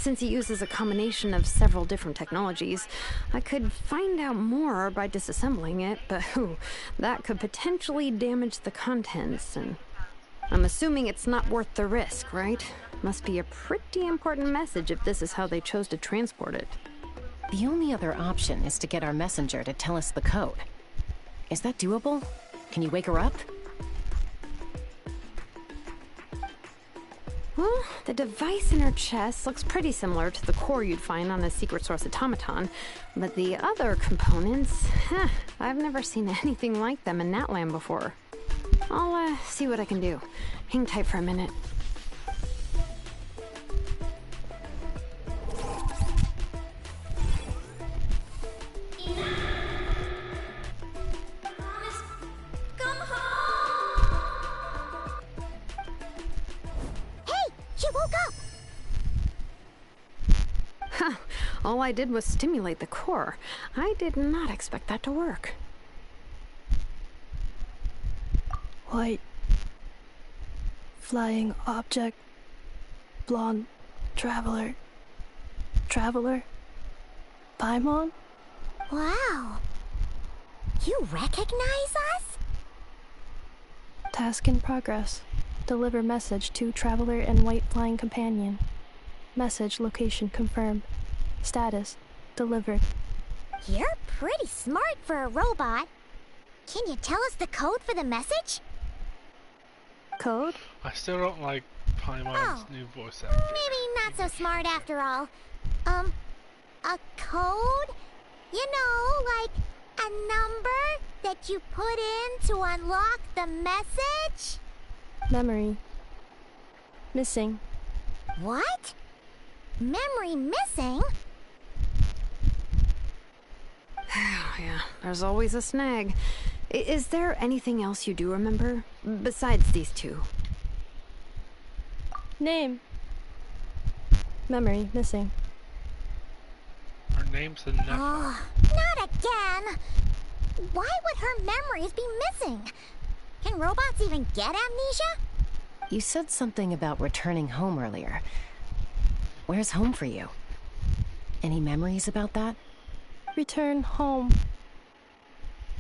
Since he uses a combination of several different technologies, I could find out more by disassembling it, but that could potentially damage the contents, and I'm assuming it's not worth the risk, right? Must be a pretty important message if this is how they chose to transport it. The only other option is to get our messenger to tell us the code. Is that doable? Can you wake her up? Well, the device in her chest looks pretty similar to the core you'd find on a secret source automaton, but the other components, I've never seen anything like them in Natland before. I'll see what I can do. Hang tight for a minute. All I did was stimulate the core. I did not expect that to work. White. Flying object. Blonde. Traveler. Traveler. Paimon? Wow. You recognize us? Task in progress. Deliver message to Traveler and White Flying Companion. Message location confirmed. Status delivered. You're pretty smart for a robot. Can you tell us the code for the message? Code? I still don't like Paimon's new voice actor. Maybe not so smart after all. A code? You know, like a number that you put in to unlock the message? Memory. Missing. What? Memory missing? Yeah, there's always a snag. Is there anything else you do remember? Besides these two? Name. Memory missing. Her name's Enough. Oh, not again! Why would her memories be missing? Can robots even get amnesia? You said something about returning home earlier. Where's home for you? Any memories about that? Return home.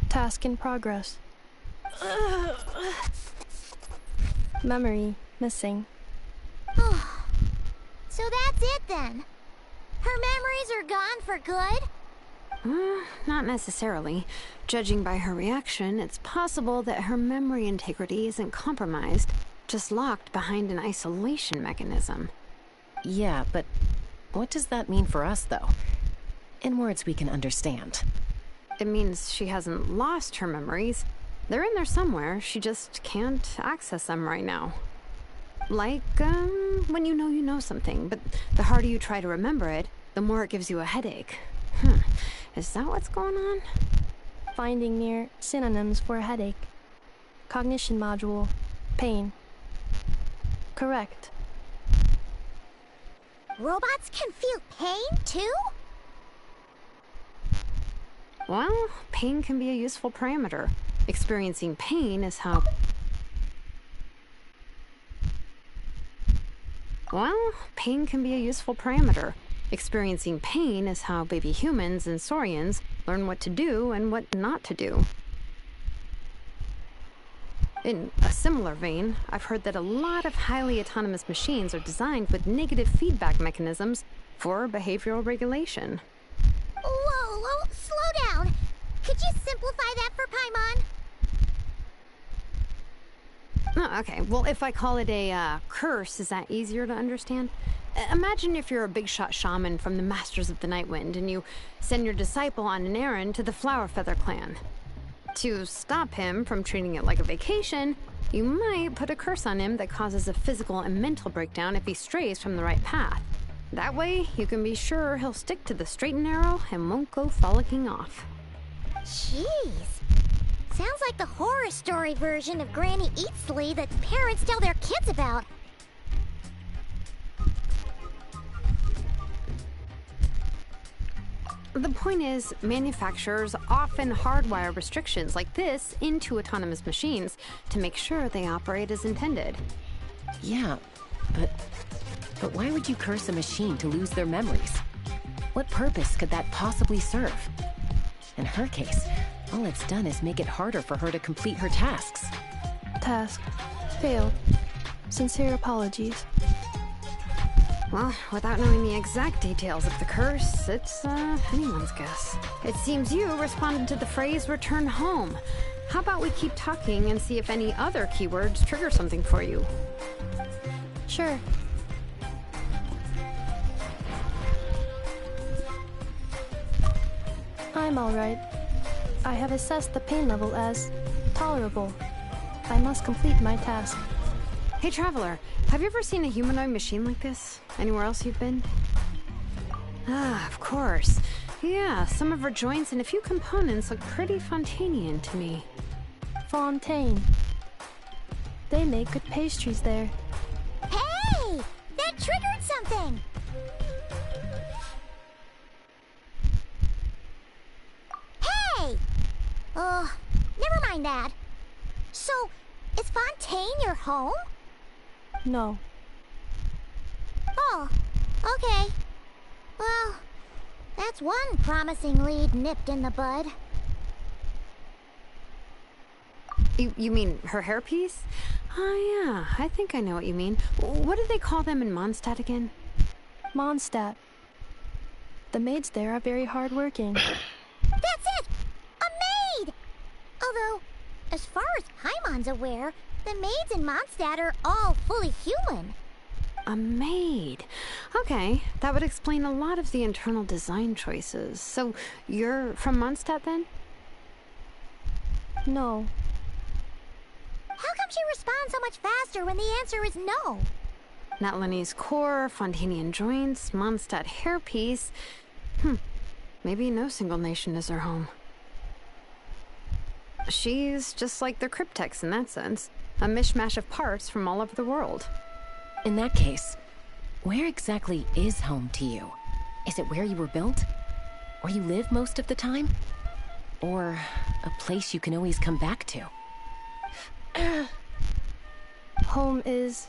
Task in progress. Memory missing. Oh, so that's it then? Her memories are gone for good? Not necessarily. Judging by her reaction, it's possible that her memory integrity isn't compromised, just locked behind an isolation mechanism. Yeah, but what does that mean for us, though? In words we can understand. It means she hasn't lost her memories. They're in there somewhere, she just can't access them right now. Like, when you know something, but the harder you try to remember it, the more it gives you a headache. Is that what's going on? Finding near synonyms for headache. Cognition module. Pain. Correct. Robots can feel pain, too? Well, pain can be a useful parameter. Experiencing pain is how... Well, pain can be a useful parameter. Experiencing pain is how baby humans and saurians learn what to do and what not to do. In a similar vein, I've heard that a lot of highly autonomous machines are designed with negative feedback mechanisms for behavioral regulation. Whoa, slow down. Could you simplify that for Paimon? Oh, okay, well, if I call it a curse, is that easier to understand? Imagine if you're a big shot shaman from the Masters of the Nightwind and you send your disciple on an errand to the Flowerfeather clan. To stop him from treating it like a vacation, you might put a curse on him that causes a physical and mental breakdown if he strays from the right path. That way, you can be sure he'll stick to the straight and narrow and won't go frolicking off. Jeez. Sounds like the horror story version of Granny Eatsley that parents tell their kids about. The point is, manufacturers often hardwire restrictions like this into autonomous machines to make sure they operate as intended. Yeah, but But why would you curse a machine to lose their memories? What purpose could that possibly serve? In her case, all it's done is make it harder for her to complete her tasks. Task. Failed. Sincere apologies. Well, without knowing the exact details of the curse, it's anyone's guess. It seems you responded to the phrase return home. How about we keep talking and see if any other keywords trigger something for you? Sure. I'm alright. I have assessed the pain level as tolerable. I must complete my task. Hey, Traveler, have you ever seen a humanoid machine like this? Anywhere else you've been? Ah, of course. Yeah, some of her joints and a few components look pretty Fontanian to me. Fontaine. They make good pastries there. Hey! That triggered something! Hey! Never mind that. So, is Fontaine your home? No. Oh, okay. Well, that's one promising lead nipped in the bud. You mean her hairpiece? Oh yeah, I think I know what you mean. What do they call them in Mondstadt again? Mondstadt. The maids there are very hardworking. That's it! A maid! Although, as far as Paimon's aware, the maids in Mondstadt are all fully human. A maid. Okay, that would explain a lot of the internal design choices. So, you're from Mondstadt then? No. How come she responds so much faster when the answer is no? Natlanese core, Fontanian joints, Mondstadt hairpiece. Maybe no single nation is her home. She's just like the Cryptex in that sense. A mishmash of parts from all over the world. In that case, where exactly is home to you? Is it where you were built? Where you live most of the time? Or a place you can always come back to? Home is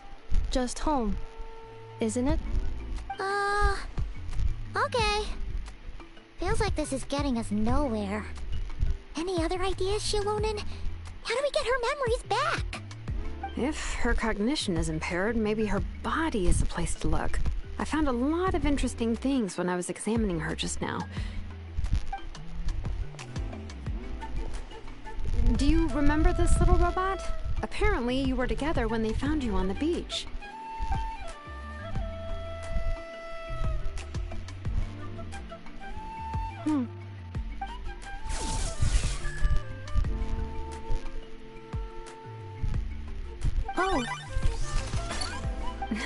just home, isn't it? Okay. Feels like this is getting us nowhere. Any other ideas, Shilonen? How do we get her memories back? If her cognition is impaired, maybe her body is the place to look. I found a lot of interesting things when I was examining her just now. Do you remember this little robot? Apparently, you were together when they found you on the beach. Oh,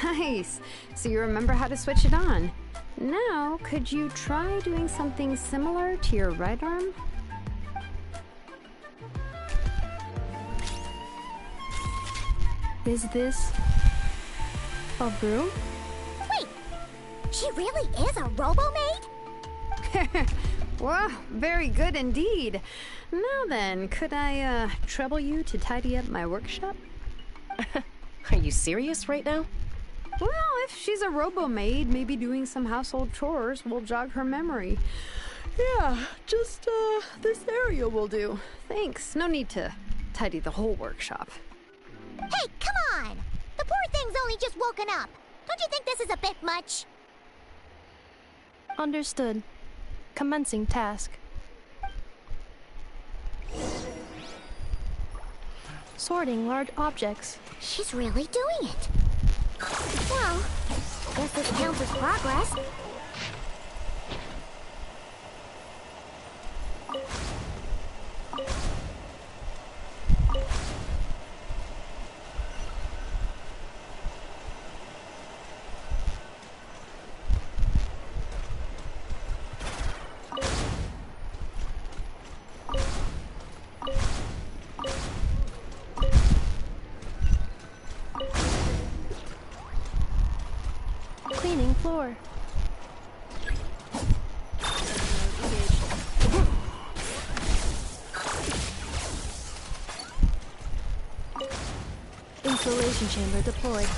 Nice. So you remember how to switch it on. Now, could you try doing something similar to your right arm? is this a broom? Wait, she really is a robo-maid? Well, very good indeed. Now then, could I, trouble you to tidy up my workshop? Are you serious right now? Well, if she's a robo-maid, maybe doing some household chores will jog her memory. Yeah, just, this area will do. Thanks. No need to tidy the whole workshop. Hey, come on! The poor thing's only just woken up. Don't you think this is a bit much? Understood. Commencing task. Sorting large objects. She's really doing it. Well, guess this counts as progress. Cleaning floor. Insulation chamber deployed.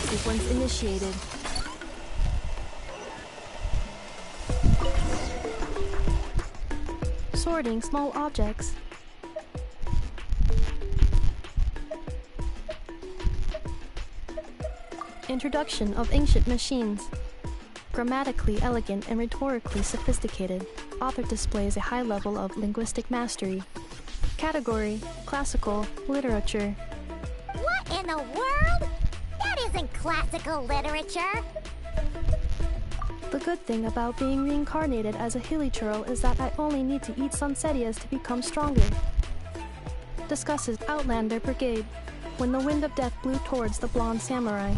sequence initiated. Sorting small objects. Introduction of ancient machines. Grammatically elegant and rhetorically sophisticated, author displays a high level of linguistic mastery. Category: classical literature. What in the world? That isn't classical literature. The good thing about being reincarnated as a hilichurl is that I only need to eat sunsetias to become stronger. Discusses Outlander Brigade, when the wind of death blew towards the blonde samurai.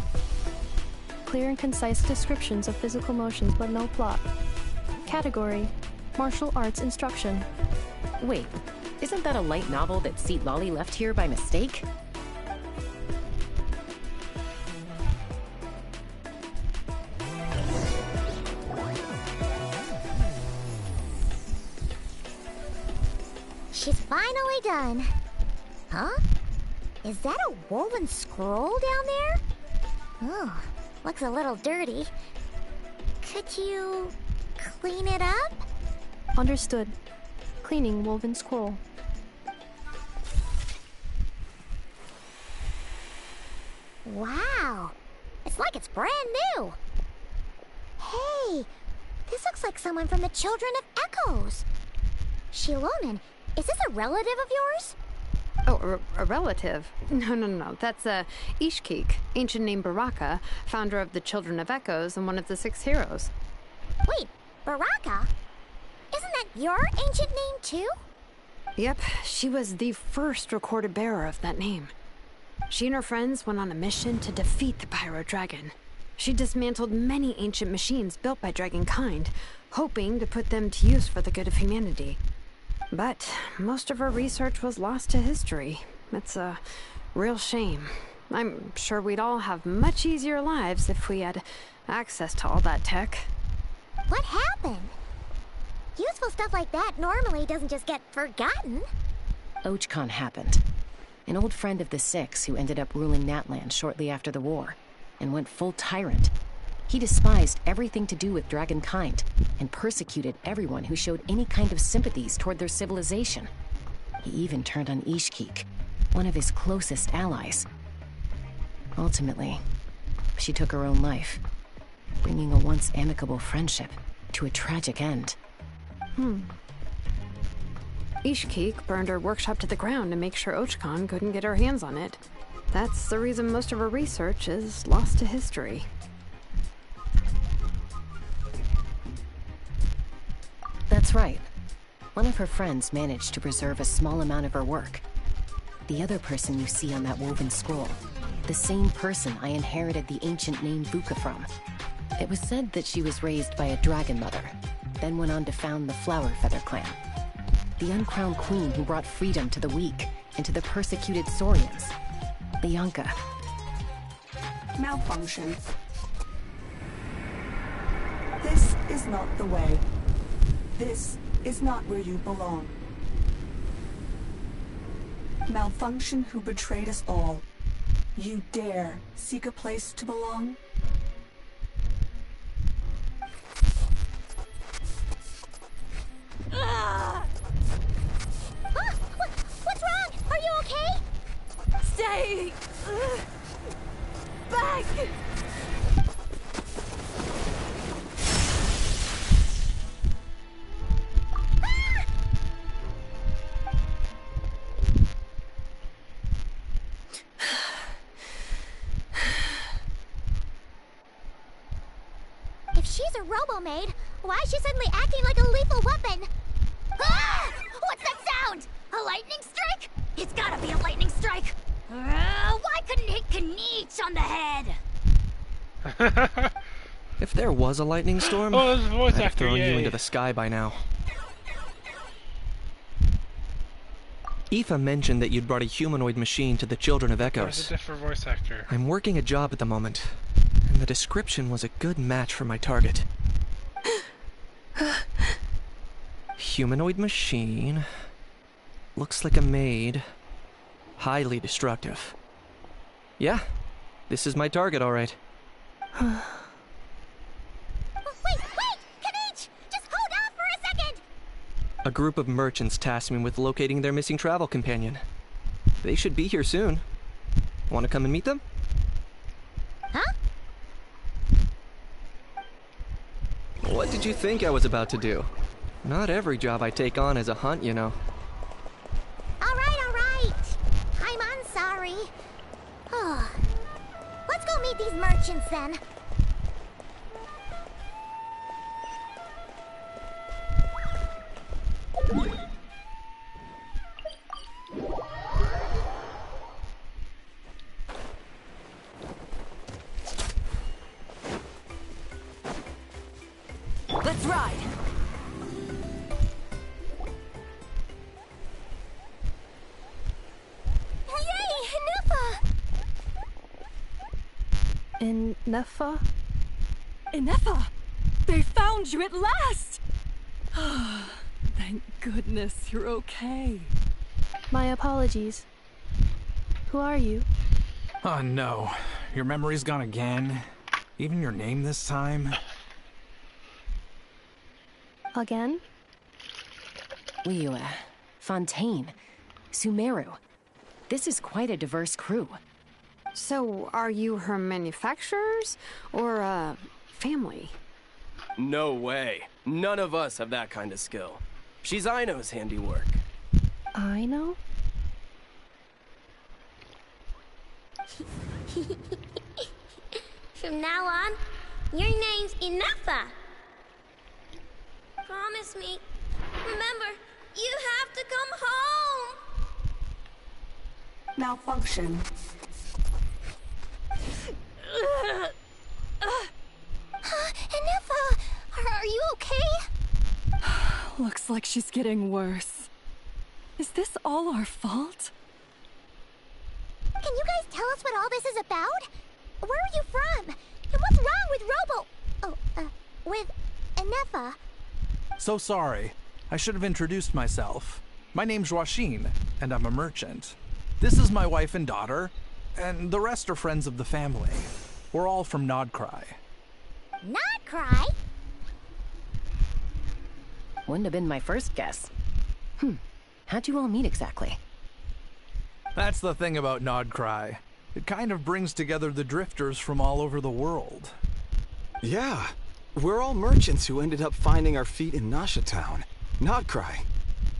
Clear and concise descriptions of physical motions but no plot. Category: martial arts instruction. Wait, isn't that a light novel that Seat Lolly left here by mistake? She's finally done. Huh? Is that a woven scroll down there? Oh, looks a little dirty. Could you clean it up? Understood. Cleaning woven scroll. Wow, it's like it's brand new. Hey, this looks like someone from the Children of Echoes. Shilonen, is this a relative of yours? Oh, a relative? No. That's Ishkik, ancient name Baraka, founder of the Children of Echoes and one of the 6 heroes. Wait, Baraka? Isn't that your ancient name too? Yep, she was the first recorded bearer of that name. She and her friends went on a mission to defeat the Pyro Dragon. She dismantled many ancient machines built by Dragonkind, hoping to put them to use for the good of humanity. But most of her research was lost to history. It's a real shame. I'm sure we'd all have much easier lives if we had access to all that tech. What happened? Useful stuff like that normally doesn't just get forgotten. Ochcon happened. An old friend of the 6 who ended up ruling Natlan shortly after the war, and went full tyrant. He despised everything to do with Dragonkind, and persecuted everyone who showed any kind of sympathies toward their civilization. He even turned on Ishkik, one of his closest allies. Ultimately, she took her own life, bringing a once amicable friendship to a tragic end. Ishkik burned her workshop to the ground to make sure Ochcon couldn't get her hands on it. That's the reason most of her research is lost to history. That's right. One of her friends managed to preserve a small amount of her work. The other person you see on that woven scroll, the same person I inherited the ancient name Vuka from. It was said that she was raised by a dragon mother, then went on to found the Flower Feather clan. The uncrowned queen who brought freedom to the weak and to the persecuted Saurians. Bianca. Malfunction. This is not the way. This is not where you belong. Malfunction who betrayed us all. You dare seek a place to belong? What's wrong? Are you okay? Stay back! If she's a robo-maid, why is she suddenly acting like a lethal weapon? Ah! What's that sound? A lightning strike? It's gotta be a lightning strike! Why couldn't it hit Kniech on the head? If there was a lightning storm, Oh, there's a voice I'd have actor, thrown you yay. into the sky by now. Aoife mentioned that you'd brought a humanoid machine to the Children of There's Echoes. a different voice actor. I'm working a job at the moment, and the description was a good match for my target. Humanoid machine. Looks like a maid. Highly destructive. Yeah, this is my target, all right. Wait! Kanich! Just hold on for a second! A group of merchants tasked me with locating their missing travel companion. They should be here soon. Want to come and meet them? Huh? What did you think I was about to do? Not every job I take on is a hunt, you know. All right. I'm sorry. Let's go meet these merchants then. Let's ride! In Nefa? Inefa! They found you at last! Thank goodness you're okay. My apologies. Who are you? Oh no, your memory's gone again? Even your name this time? Again? Liyue, Fontaine, Sumeru. This is quite a diverse crew. So, are you her manufacturers or family? No way. None of us have that kind of skill. She's Aino's handiwork. I know? From now on, your name's Inefa. Promise me. Remember, you have to come home. Malfunction. Inefa, are you okay? Looks like she's getting worse. Is this all our fault? Can you guys tell us what all this is about? Where are you from? And what's wrong with with Inefa? So sorry. I should have introduced myself. My name's Joachine, and I'm a merchant. This is my wife and daughter, and the rest are friends of the family. We're all from Nodcry. Not cry? Wouldn't have been my first guess. How'd you all meet exactly? That's the thing about Nodcry. It kind of brings together the drifters from all over the world. Yeah, we're all merchants who ended up finding our feet in Nasha Town. Nodcry.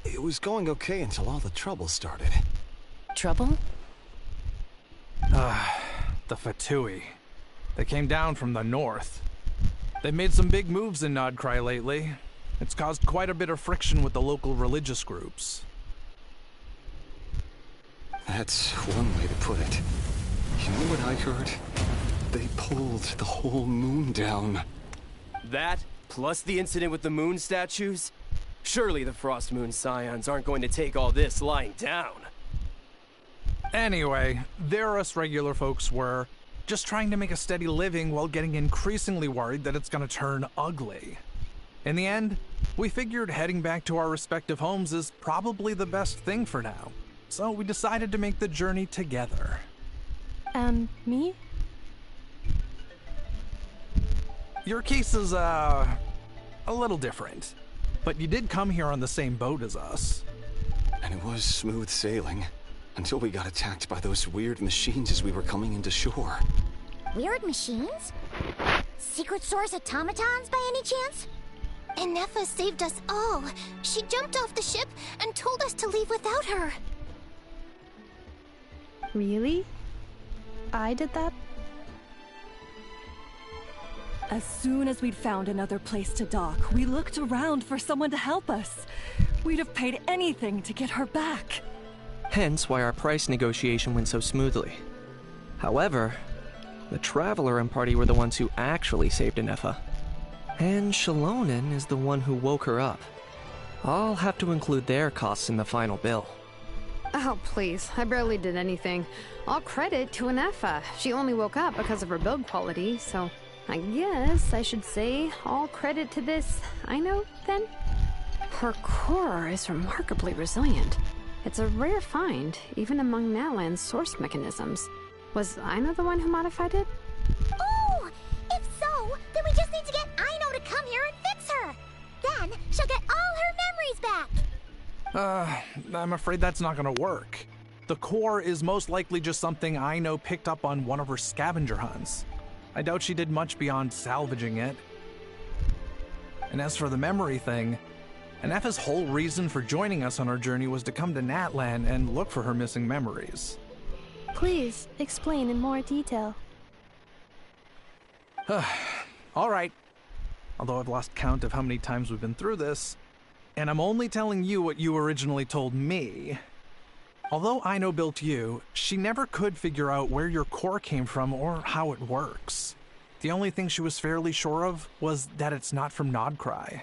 It was going okay until all the trouble started. Trouble? The Fatui. They came down from the north. They've made some big moves in Nodcry lately. It's caused quite a bit of friction with the local religious groups. That's one way to put it. You know what I heard? They pulled the whole moon down. That, plus the incident with the moon statues? Surely the Frost Moon Scions aren't going to take all this lying down. Anyway, there us regular folks were just trying to make a steady living while getting increasingly worried that it's gonna turn ugly. In the end, we figured heading back to our respective homes is probably the best thing for now. So we decided to make the journey together. And me? Your case is, a little different. But you did come here on the same boat as us. And it was smooth sailing. Until we got attacked by those weird machines as we were coming into shore. Weird machines? Secret Source automatons by any chance? Inefa saved us all. She jumped off the ship and told us to leave without her. Really? I did that? As soon as we'd found another place to dock, we looked around for someone to help us. We'd have paid anything to get her back. Hence why our price negotiation went so smoothly. However, the Traveler and party were the ones who actually saved Inefa. And Shalonen is the one who woke her up. I'll have to include their costs in the final bill. Oh, please. I barely did anything. All credit to Inefa. She only woke up because of her build quality, so I guess I should say all credit to this Aino, then? Her core is remarkably resilient. It's a rare find, even among Natlan's source mechanisms. Was Aino the one who modified it? Oh! back. I'm afraid that's not gonna work. The core is most likely just something I know picked up on one of her scavenger hunts. I doubt she did much beyond salvaging it. And as for the memory thing, Anefa's whole reason for joining us on our journey was to come to Natlan and look for her missing memories. Please, explain in more detail. All right. Although I've lost count of how many times we've been through this, and I'm only telling you what you originally told me. Although Aino built you, she never could figure out where your core came from or how it works. The only thing she was fairly sure of was that it's not from Nodcry.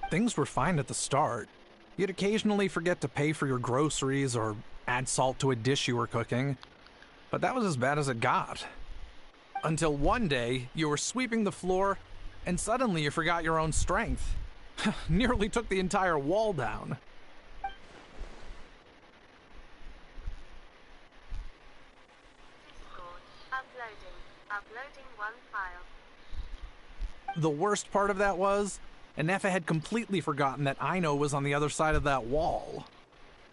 Things were fine at the start. You'd occasionally forget to pay for your groceries or add salt to a dish you were cooking, but that was as bad as it got. Until one day, you were sweeping the floor, and suddenly you forgot your own strength. Nearly took the entire wall down. Uploading one file. The worst part of that was, Anefa had completely forgotten that Aino was on the other side of that wall.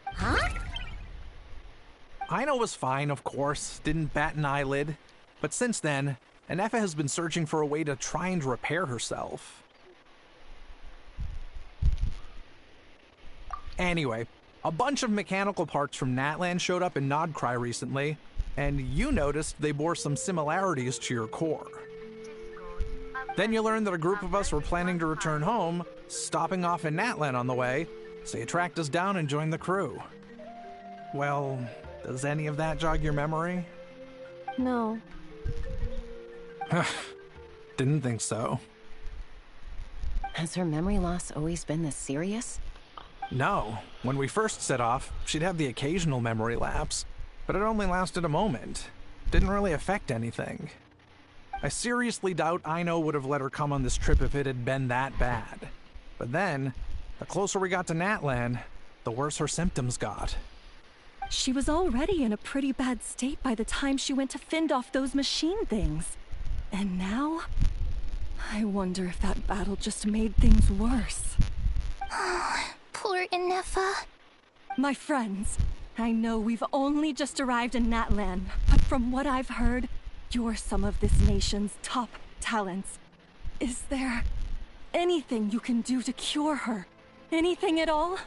Huh? Aino was fine, of course, didn't bat an eyelid. But since then, Anefa has been searching for a way to try and repair herself. Anyway, a bunch of mechanical parts from Natlan showed up in Nodcry recently, and you noticed they bore some similarities to your core. Then you learned that a group of us were planning to return home, stopping off in Natlan on the way, so you tracked us down and joined the crew. Well, does any of that jog your memory? No. Didn't think so. Has her memory loss always been this serious? No. When we first set off, she'd have the occasional memory lapse, but it only lasted a moment. Didn't really affect anything. I seriously doubt Aino would have let her come on this trip if it had been that bad. But then, the closer we got to Natlan, the worse her symptoms got. She was already in a pretty bad state by the time she went to fend off those machine things. And now? I wonder if that battle just made things worse. Poor Anefa. My friends, I know we've only just arrived in Natlan, but from what I've heard, you're some of this nation's top talents. Is there anything you can do to cure her? Anything at all?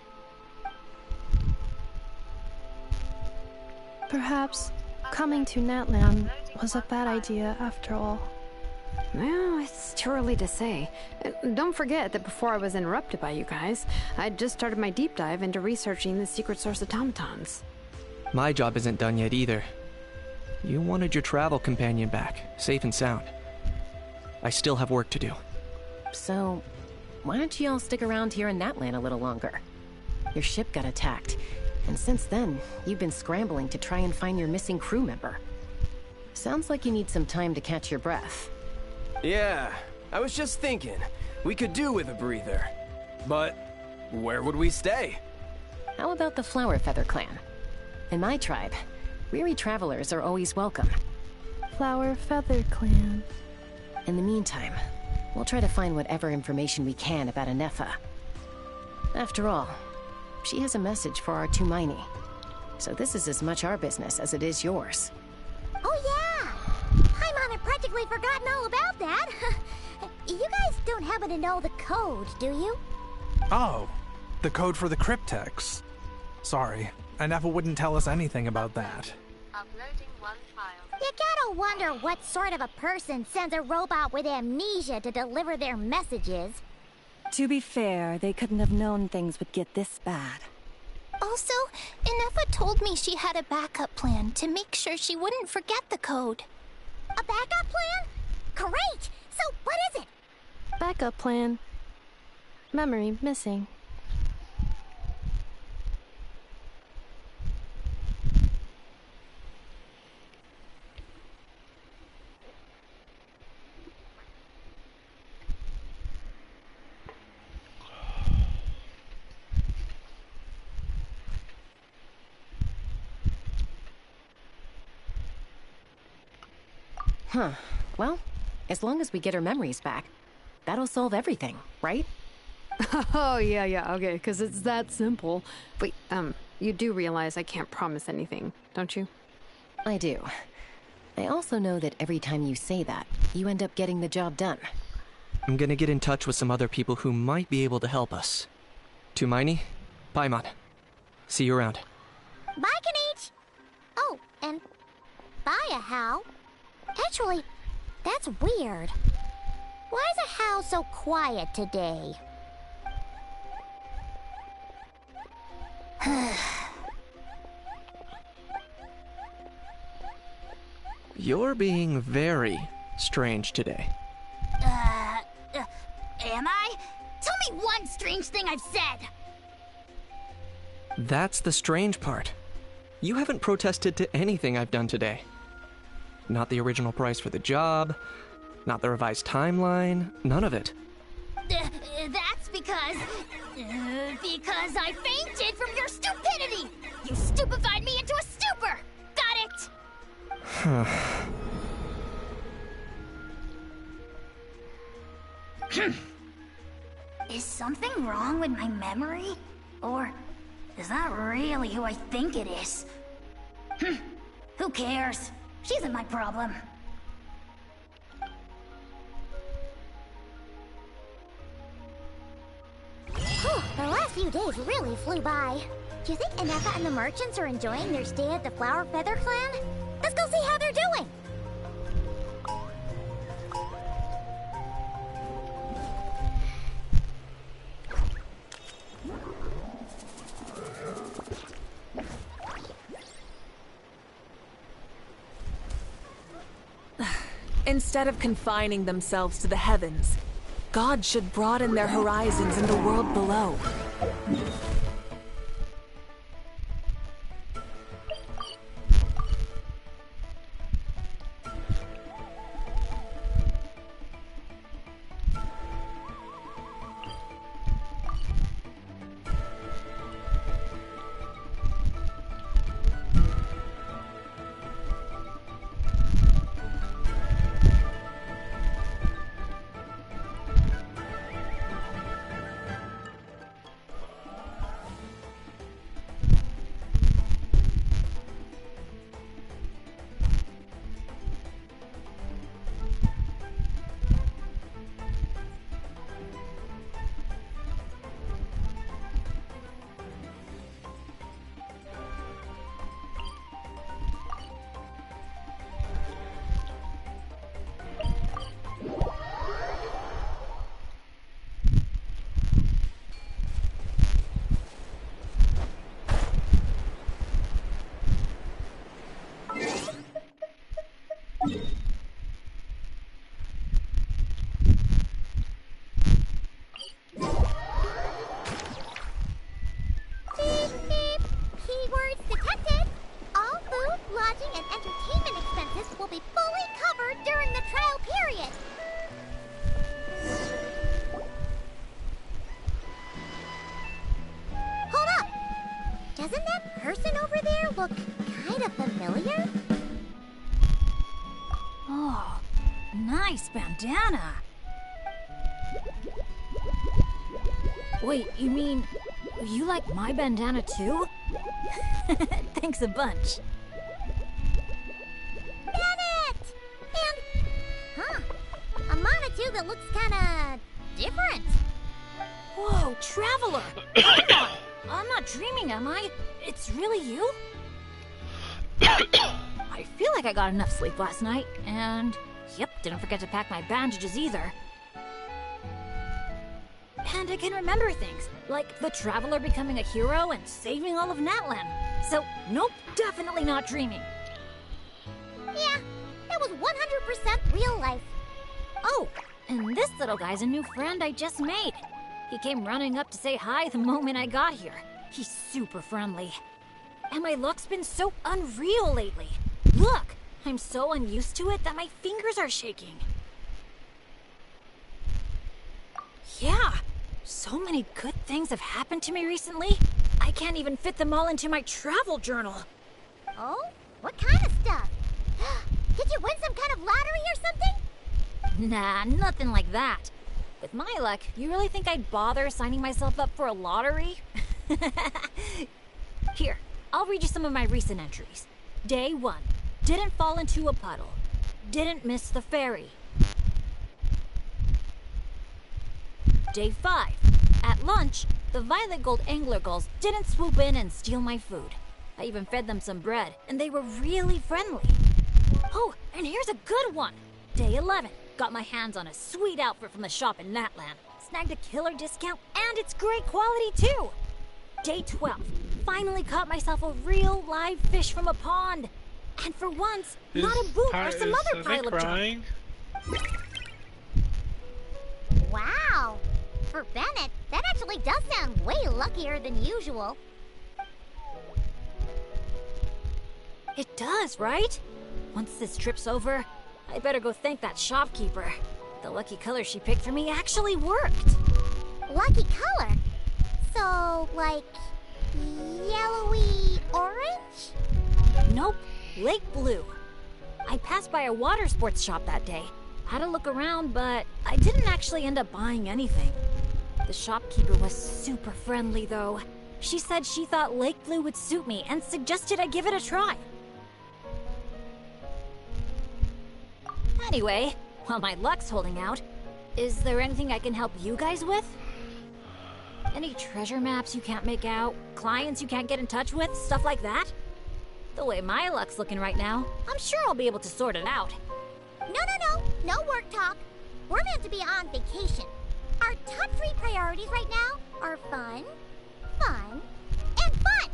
Perhaps coming to Natlan was a bad idea after all. Well, it's too early to say. Don't forget that before I was interrupted by you guys, I'd just started my deep dive into researching the secret source automatons. My job isn't done yet either. You wanted your travel companion back, safe and sound. I still have work to do. So, why don't you all stick around here in Natlan a little longer? Your ship got attacked, and since then, you've been scrambling to try and find your missing crew member. Sounds like you need some time to catch your breath. Yeah, I was just thinking, we could do with a breather. But where would we stay? How about the Flower Feather Clan? In my tribe, weary travelers are always welcome. Flower Feather Clan. In the meantime, we'll try to find whatever information we can about Anefa. After all, she has a message for our Tumaini. So this is as much our business as it is yours. Oh yeah! Paimon had practically forgotten all about that. You guys don't happen to know the code, do you? Oh, the code for the cryptex. Sorry, Anefa wouldn't tell us anything about that. Uploading one file. You gotta wonder what sort of a person sends a robot with amnesia to deliver their messages. To be fair, they couldn't have known things would get this bad. Also, Anefa told me she had a backup plan to make sure she wouldn't forget the code. A backup plan? Great! So what is it? Backup plan. Memory missing. Huh. Well, as long as we get her memories back, that'll solve everything, right? Oh, yeah, okay, because it's that simple. But, you do realize I can't promise anything, don't you? I do. I also know that every time you say that, you end up getting the job done. I'm gonna get in touch with some other people who might be able to help us. Tumaini, Paimon. See you around. Bye, Kanich! Oh, and bye, Hal. Actually, that's weird. Why is Hal so quiet today? You're being very strange today. Am I? Tell me one strange thing I've said! That's the strange part. You haven't protested to anything I've done today. Not the original price for the job, not the revised timeline, none of it. That's because I fainted from your stupidity! You stupefied me into a stupor! Got it? Is something wrong with my memory? Or is that really who I think it is? Who cares? She isn't my problem. Whew, the last few days really flew by. Do you think Inefa and the merchants are enjoying their stay at the Flower Feather Clan? Let's go see how they're doing! Instead of confining themselves to the heavens, God should broaden their horizons in the world below. Bandana. Wait, you mean you like my bandana too? Thanks a bunch. Bennett! And, a Monotube that looks kinda different. Whoa, Traveler! Come on! I'm not dreaming, am I? It's really you? I feel like I got enough sleep last night, and yep, didn't forget to pack my bandages either. And I can remember things, like the Traveler becoming a hero and saving all of Natlan. So, nope, definitely not dreaming. Yeah, that was 100% real life. Oh, and this little guy's a new friend I just made. He came running up to say hi the moment I got here. He's super friendly. And my luck's been so unreal lately. Look! I'm so unused to it that my fingers are shaking. Yeah, so many good things have happened to me recently. I can't even fit them all into my travel journal. Oh? What kind of stuff? Did you win some kind of lottery or something? Nah, nothing like that. With my luck, you really think I'd bother signing myself up for a lottery? Here, I'll read you some of my recent entries. Day 1. Didn't fall into a puddle. Didn't miss the ferry. Day 5. At lunch, the violet gold angler gulls didn't swoop in and steal my food. I even fed them some bread, and they were really friendly. Oh, and here's a good one. Day 11. Got my hands on a sweet outfit from the shop in Natlan. Snagged a killer discount, and it's great quality too. Day 12. Finally caught myself a real live fish from a pond. And for once, not a boot or some other pile of junk. Wow! For Bennett, that actually does sound way luckier than usual. It does, right? Once this trip's over, I better go thank that shopkeeper. The lucky color she picked for me actually worked. Lucky color? So, like, yellowy orange? Nope, lake blue. I passed by a water sports shop that day. Had a look around, but I didn't actually end up buying anything. The shopkeeper was super friendly, though. She said she thought lake blue would suit me and suggested I give it a try. Anyway, while my luck's holding out, is there anything I can help you guys with? Any treasure maps you can't make out? Clients you can't get in touch with? Stuff like that? The way my luck's looking right now, I'm sure I'll be able to sort it out. No work talk. We're meant to be on vacation. Our top 3 priorities right now are fun, and fun!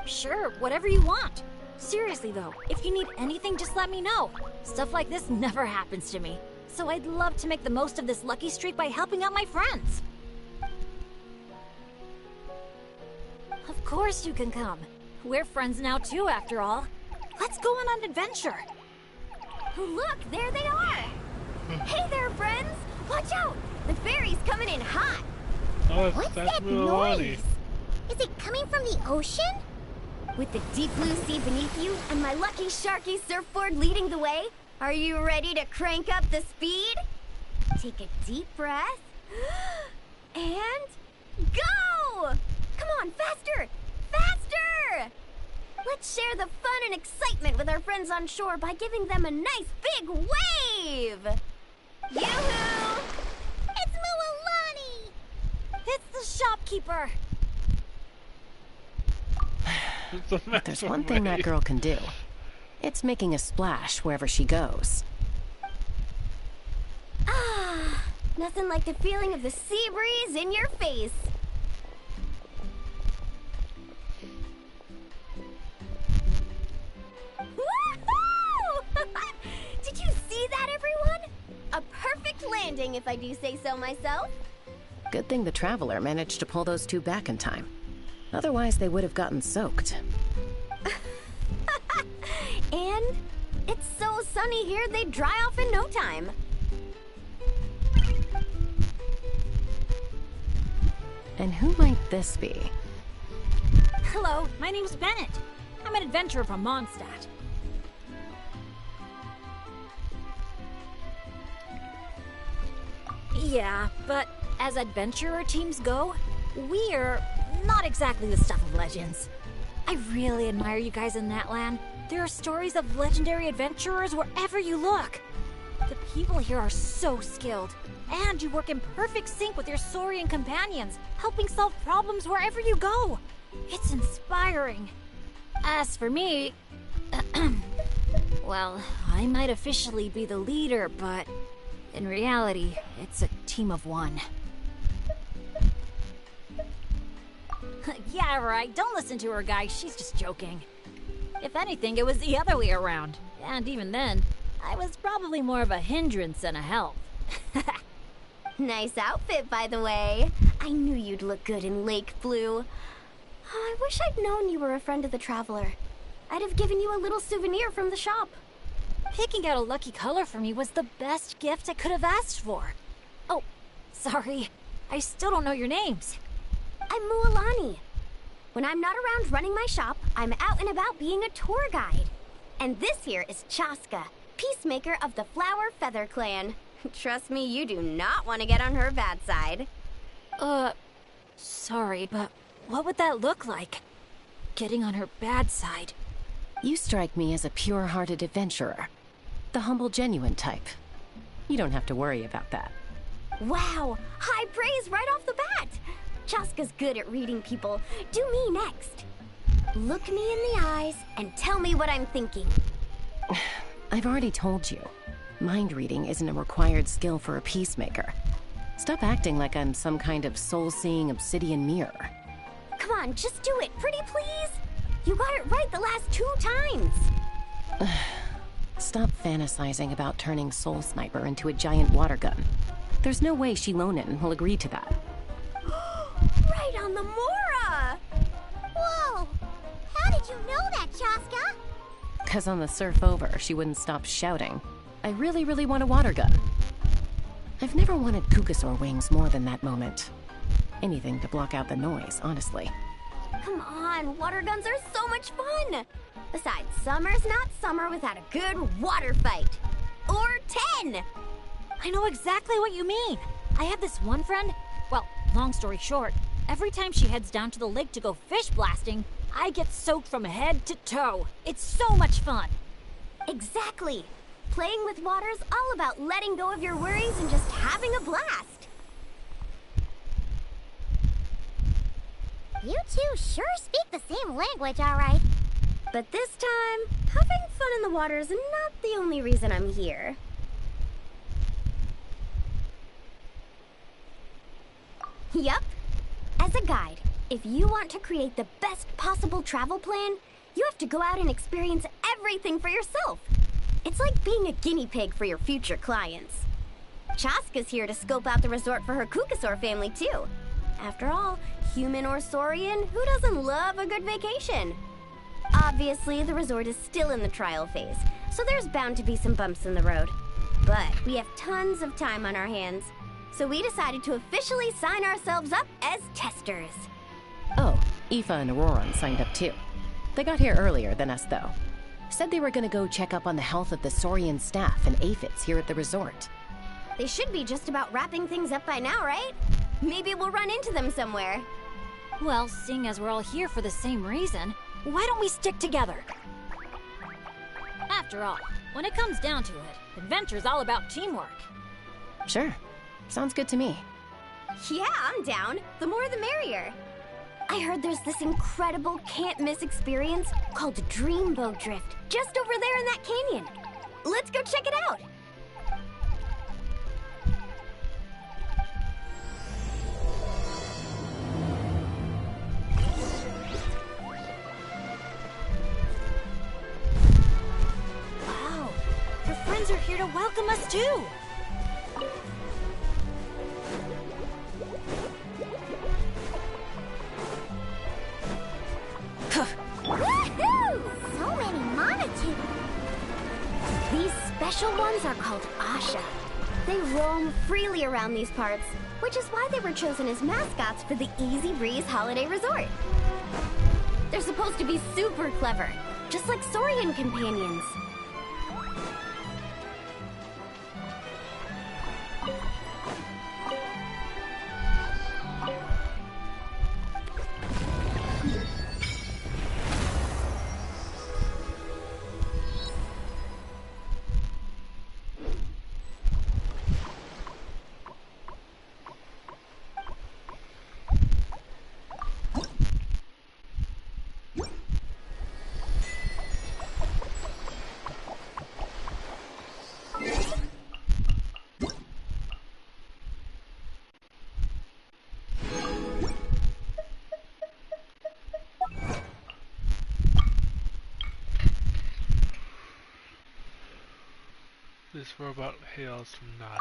Sure, whatever you want. Seriously though, if you need anything, just let me know. Stuff like this never happens to me, so I'd love to make the most of this lucky streak by helping out my friends. Of course you can come. We're friends now too, after all. Let's go on an adventure. Look, there they are! Hey there, friends! Watch out! The ferry's coming in hot! Oh, What's that noise? Is it coming from the ocean? With the deep blue sea beneath you and my lucky sharky surfboard leading the way, are you ready to crank up the speed? Take a deep breath. And go! Come on, faster! Faster! Let's share the fun and excitement with our friends on shore by giving them a nice big wave! Yoo-hoo! It's Mualani! It's the shopkeeper! If there's one thing that girl can do, it's making a splash wherever she goes. Ah, nothing like the feeling of the sea breeze in your face. Woohoo! Did you see that, everyone? A perfect landing, if I do say so myself. Good thing the Traveler managed to pull those 2 back in time. Otherwise, they would have gotten soaked. And it's so sunny here, they'd dry off in no time. And who might this be? Hello, my name's Bennett. I'm an adventurer from Mondstadt. Yeah, but as adventurer teams go, we're not exactly the stuff of legends. I really admire you guys in that land. There are stories of legendary adventurers wherever you look. The people here are so skilled, and you work in perfect sync with your Saurian companions, helping solve problems wherever you go. It's inspiring. As for me, well, I might officially be the leader, but in reality, it's a team of 1. Yeah, right. Don't listen to her, guys. She's just joking. If anything, it was the other way around. And even then, I was probably more of a hindrance than a help. Nice outfit, by the way. I knew you'd look good in lake blue. I wish I'd known you were a friend of the Traveler. I'd have given you a little souvenir from the shop. Picking out a lucky color for me was the best gift I could have asked for. Oh, sorry. I still don't know your names. I'm Mualani. When I'm not around running my shop, I'm out and about being a tour guide. And this here is Chaska, peacemaker of the Flower Feather Clan. Trust me, you do not want to get on her bad side. Sorry, but what would that look like? Getting on her bad side. You strike me as a pure-hearted adventurer. The humble, genuine type. You don't have to worry about that. Wow, high praise right off the bat. Chaska's good at reading people. Do me next. Look me in the eyes and tell me what I'm thinking. I've already told you. Mind reading isn't a required skill for a peacemaker. Stop acting like I'm some kind of soul-seeing obsidian mirror. Come on, just do it, pretty please. You got it right the last 2 times. Stop fantasizing about turning Soul Sniper into a giant water gun. There's no way Shilonen will agree to that. Right on the Mora! Whoa! How did you know that, Chaska? 'Cause on the surf over, she wouldn't stop shouting, "I really, really want a water gun." I've never wanted Kukasaur wings more than that moment. Anything to block out the noise, honestly. Come on, water guns are so much fun! Besides, summer's not summer without a good water fight. Or 10! I know exactly what you mean. I have this one friend, well, long story short, every time she heads down to the lake to go fish blasting, I get soaked from head to toe. It's so much fun. Exactly. Playing with water's all about letting go of your worries and just having a blast. You two sure speak the same language, all right. But this time, having fun in the water is not the only reason I'm here. Yup. As a guide, if you want to create the best possible travel plan, you have to go out and experience everything for yourself. It's like being a guinea pig for your future clients. Chaska's here to scope out the resort for her Kukasaur family, too. After all, human or Saurian, who doesn't love a good vacation? Obviously, the resort is still in the trial phase, so there's bound to be some bumps in the road. But we have tons of time on our hands, so we decided to officially sign ourselves up as testers. Oh, Aoife and Auroran signed up too. They got here earlier than us, though. Said they were gonna go check up on the health of the Saurian staff and aphids here at the resort. They should be just about wrapping things up by now, right? Maybe we'll run into them somewhere. Well, seeing as we're all here for the same reason, why don't we stick together? After all, when it comes down to it, adventure's all about teamwork. Sure. Sounds good to me. Yeah, I'm down. The more the merrier. I heard there's this incredible can't-miss experience called Dreamboat Drift just over there in that canyon. Let's go check it out. Wow, your friends are here to welcome us too. Woohoo! So many Monotube. These special ones are called Asha. They roam freely around these parts, which is why they were chosen as mascots for the Easy Breeze Holiday Resort. They're supposed to be super clever, just like Saurian companions. This robot hails from Nod.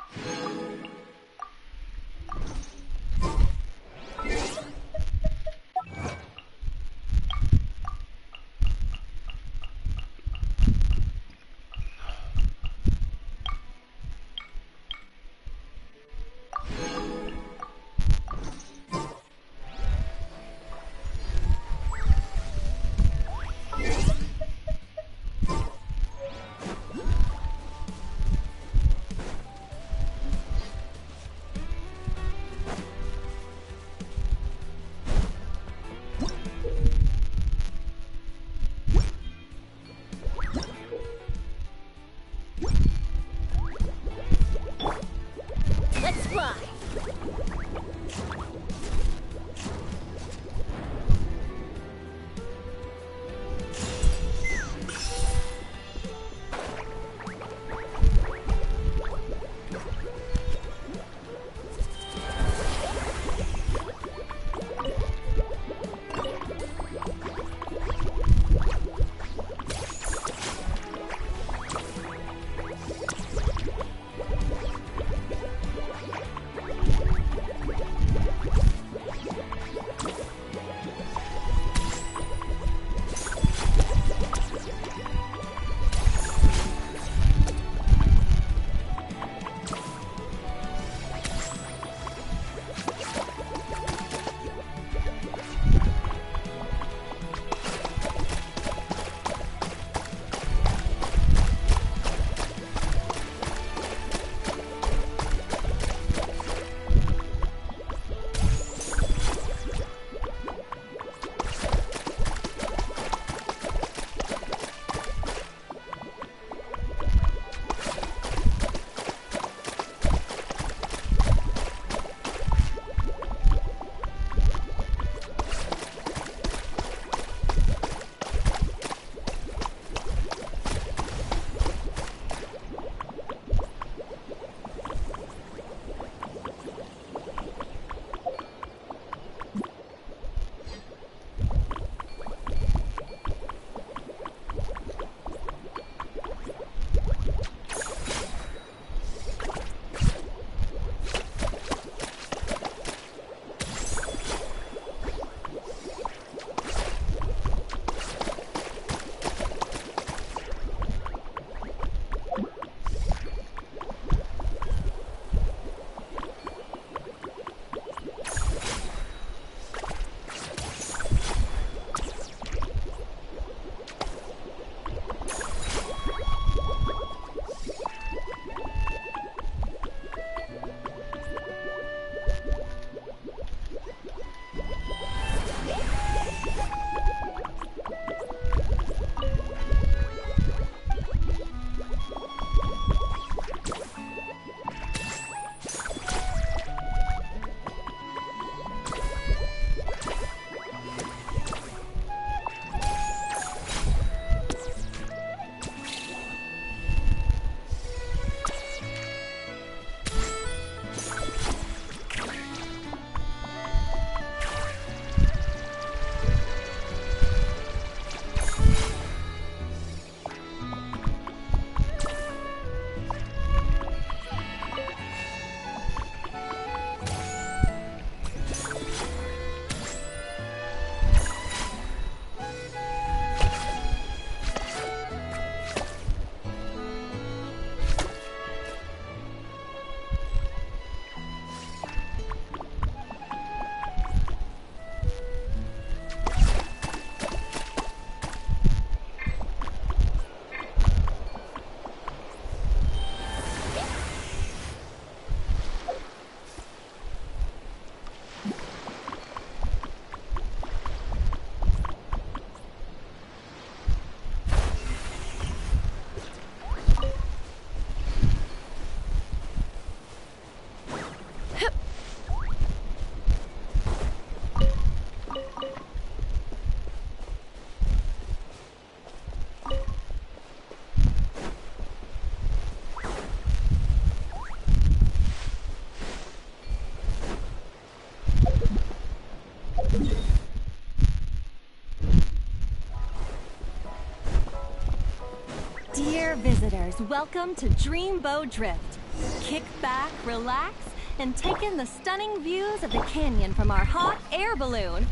visitors, welcome to Dreamboat Drift. Kick back, relax, and take in the stunning views of the canyon from our hot air balloon.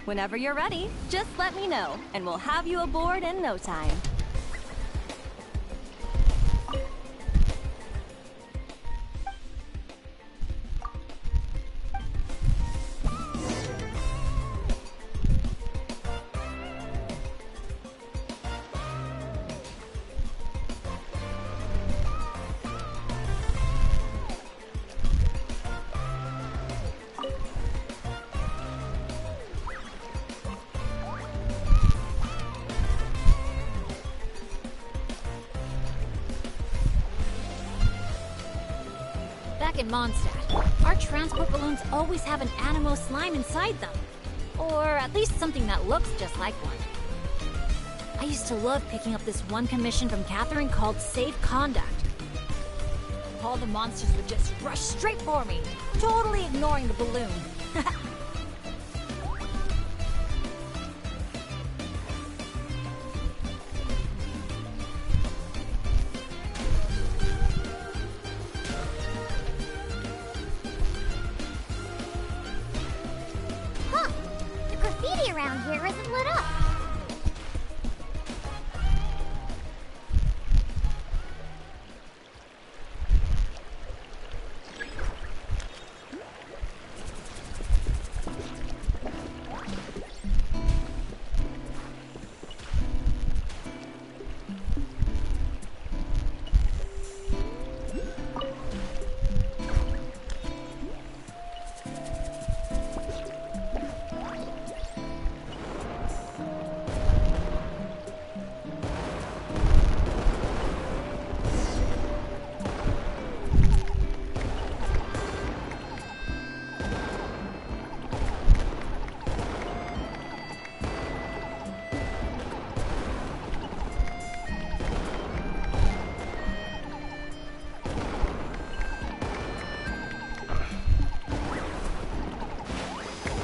Whenever you're ready, just let me know, and we'll have you aboard in no time. Back in Mondstadt, our transport balloons always have an animo slime inside them. Or at least something that looks just like one. I used to love picking up this one commission from Catherine called Safe Conduct. All the monsters would just rush straight for me, totally ignoring the balloon. Huh. The graffiti around here isn't lit up.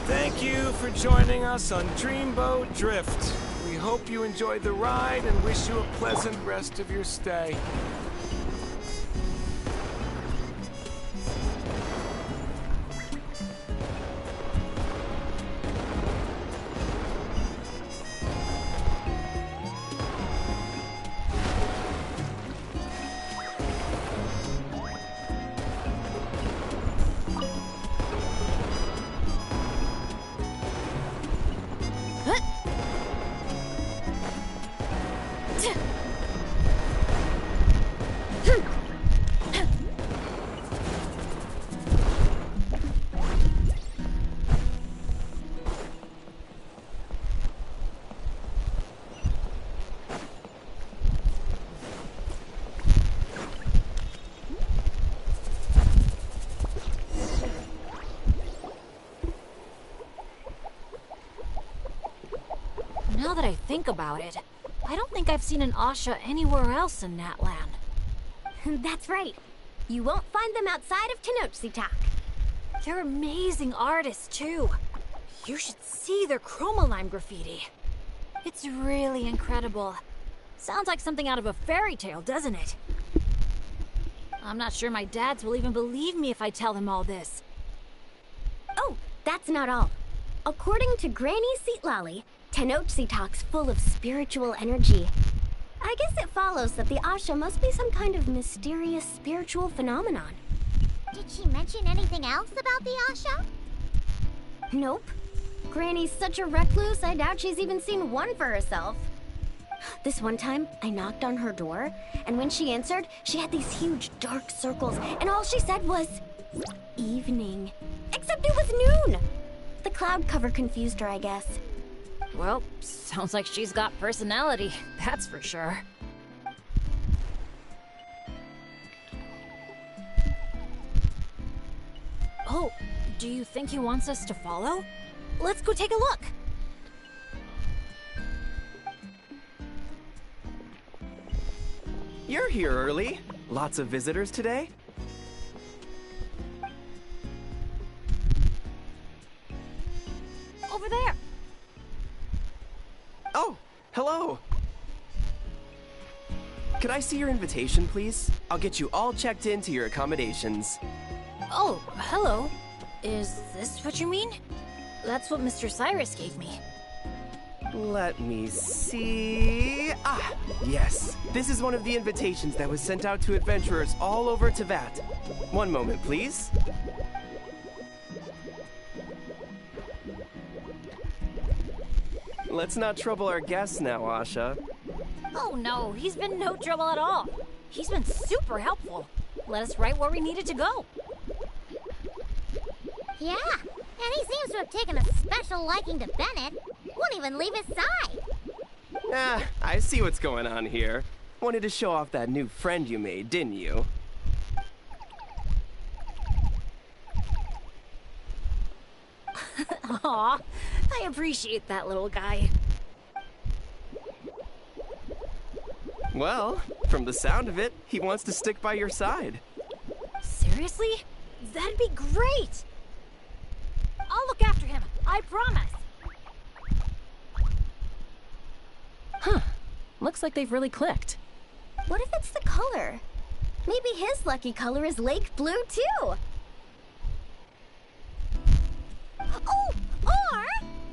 Thank you for joining us on Dreamboat Drift. We hope you enjoyed the ride and wish you a pleasant rest of your stay. Now that I think about it, I don't think I've seen an Asha anywhere else in Natland. That's right. You won't find them outside of Tenochtitlan. They're amazing artists, too. You should see their chroma-lime graffiti. It's really incredible. Sounds like something out of a fairy tale, doesn't it? I'm not sure my dads will even believe me if I tell them all this. Oh, that's not all. According to Granny Seatlolly, Tenochtitlan's full of spiritual energy. I guess it follows that the Asha must be some kind of mysterious spiritual phenomenon. Did she mention anything else about the Asha? Nope. Granny's such a recluse, I doubt she's even seen one for herself. This one time, I knocked on her door, and when she answered, she had these huge dark circles, and all she said was, evening. Except it was noon! The cloud cover confused her, I guess. Well, sounds like she's got personality, that's for sure. Oh, do you think he wants us to follow? Let's go take a look! You're here early. Lots of visitors today? Over there! Oh, hello! could I see your invitation, please? I'll get you all checked into your accommodations. Oh, hello. Is this what you mean? That's what Mr. Cyrus gave me. Let me see... Ah, yes. This is one of the invitations that was sent out to adventurers all over Teyvat. One moment, please. Let's not trouble our guests now, Asha. Oh no, he's been no trouble at all. He's been super helpful. Let us right where we needed to go. Yeah, and he seems to have taken a special liking to Bennett. Won't even leave his side. Ah, I see what's going on here. Wanted to show off that new friend you made, didn't you? Aw, I appreciate that little guy. Well, from the sound of it, he wants to stick by your side. Seriously? That'd be great! I'll look after him, I promise! Huh. Looks like they've really clicked. What if it's the color? Maybe his lucky color is lake blue, too. Oh, or,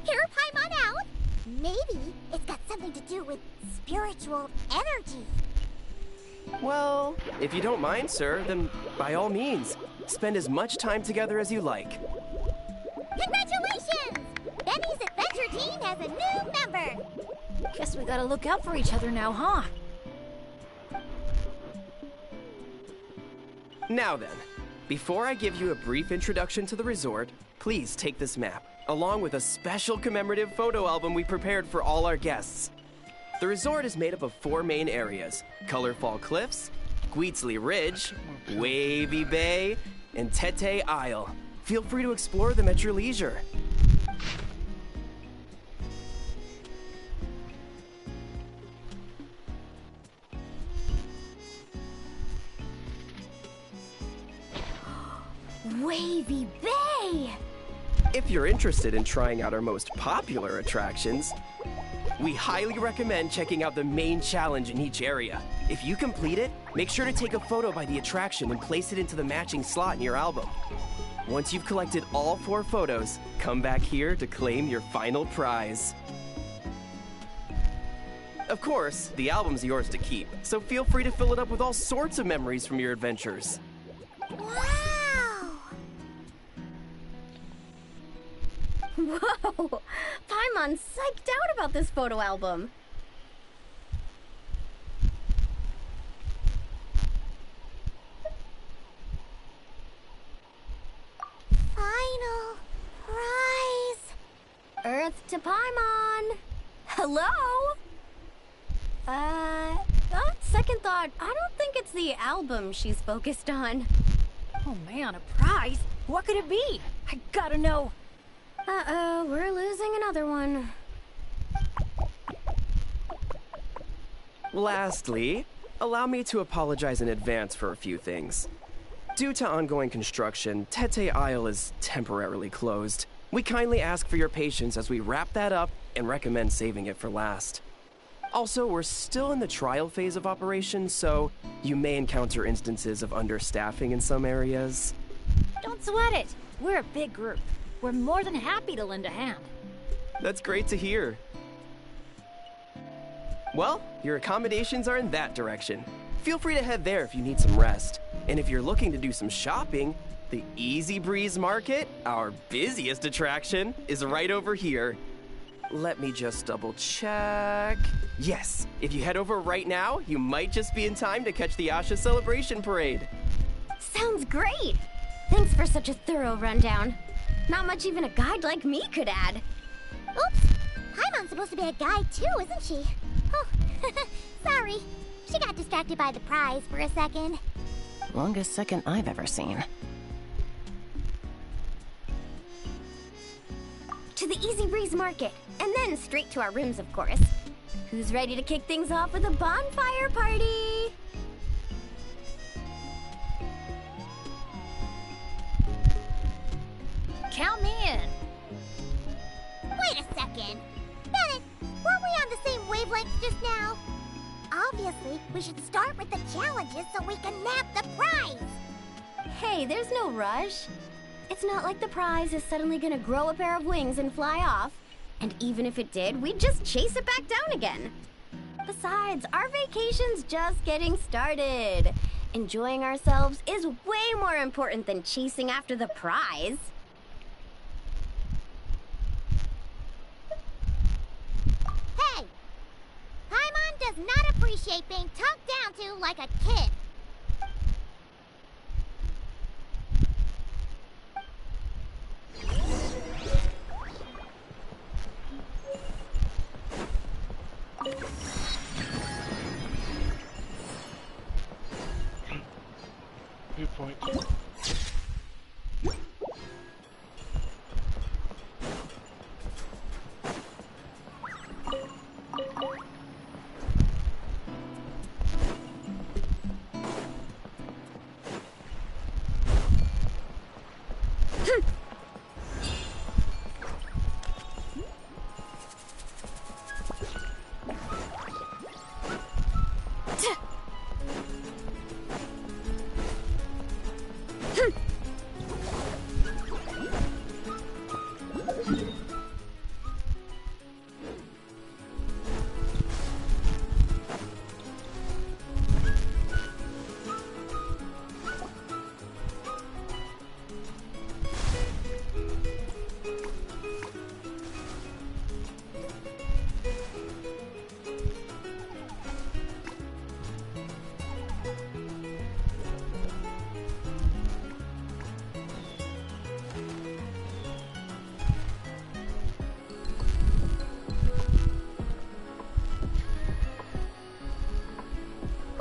hear Paimon out? Maybe it's got something to do with spiritual energy. Well, if you don't mind, sir, then by all means, spend as much time together as you like. Congratulations! Benny's adventure team has a new member. Guess we gotta look out for each other now, huh? Now then, before I give you a brief introduction to the resort, please take this map, along with a special commemorative photo album we prepared for all our guests. The resort is made up of 4 main areas: Colorfall Cliffs, Gweetsley Ridge, Wavy Bay, and Tete Isle. Feel free to explore them at your leisure. Wavy Bay! If you're interested in trying out our most popular attractions, we highly recommend checking out the main challenge in each area. If you complete it, make sure to take a photo by the attraction and place it into the matching slot in your album. Once you've collected all 4 photos, come back here to claim your final prize. Of course, the album's yours to keep, so feel free to fill it up with all sorts of memories from your adventures. Wow! Whoa! Paimon's psyched out about this photo album. Final prize. Earth to Paimon. Hello? On second thought, I don't think it's the album she's focused on. Oh man, a prize? What could it be? I gotta know. Uh-oh, we're losing another one. Lastly, allow me to apologize in advance for a few things. Due to ongoing construction, Tete Isle is temporarily closed. We kindly ask for your patience as we wrap that up and recommend saving it for last. Also, we're still in the trial phase of operations, so you may encounter instances of understaffing in some areas. Don't sweat it. We're a big group. We're more than happy to lend a hand. That's great to hear. Well, your accommodations are in that direction. Feel free to head there if you need some rest. And if you're looking to do some shopping, the Easy Breeze Market, our busiest attraction, is right over here. Let me just double check. Yes, if you head over right now, you might just be in time to catch the Asha Celebration Parade. Sounds great! Thanks for such a thorough rundown. Not much even a guide like me could add. Oops! Paimon's supposed to be a guide too, isn't she? Oh, sorry. She got distracted by the prize for a second. Longest second I've ever seen. To the Easy Breeze Market, and then straight to our rooms, of course. Who's ready to kick things off with a bonfire party? Count me in. Wait a second. Bennett, weren't we on the same wavelength just now? Obviously, we should start with the challenges so we can nab the prize. Hey, there's no rush. It's not like the prize is suddenly gonna grow a pair of wings and fly off. And even if it did, we'd just chase it back down again. Besides, our vacation's just getting started. Enjoying ourselves is way more important than chasing after the prize. Hey! Paimon does not appreciate being talked down to like a kid. Viewpoint.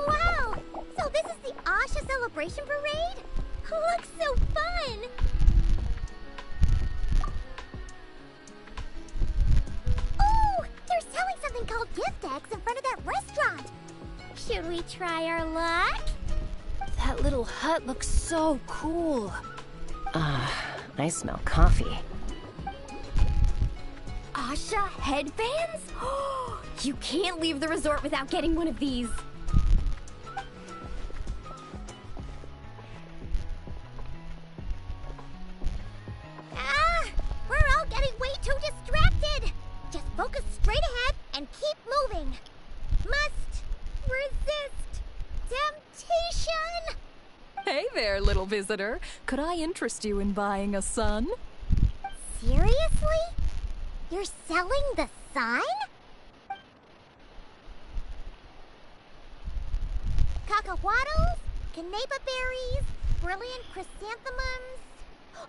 Wow! So this is the Asha Celebration Parade? Looks so fun! Oh! They're selling something called gift eggs in front of that restaurant! Should we try our luck? That little hut looks so cool. I smell coffee. Asha headbands? You can't leave the resort without getting one of these. Ah! We're all getting way too distracted! Just focus straight ahead and keep moving. Must resist temptation! Hey there, little visitor. Could I interest you in buying a sun? Seriously? You're selling the sign? Cacahuatls, canapa berries, brilliant chrysanthemums.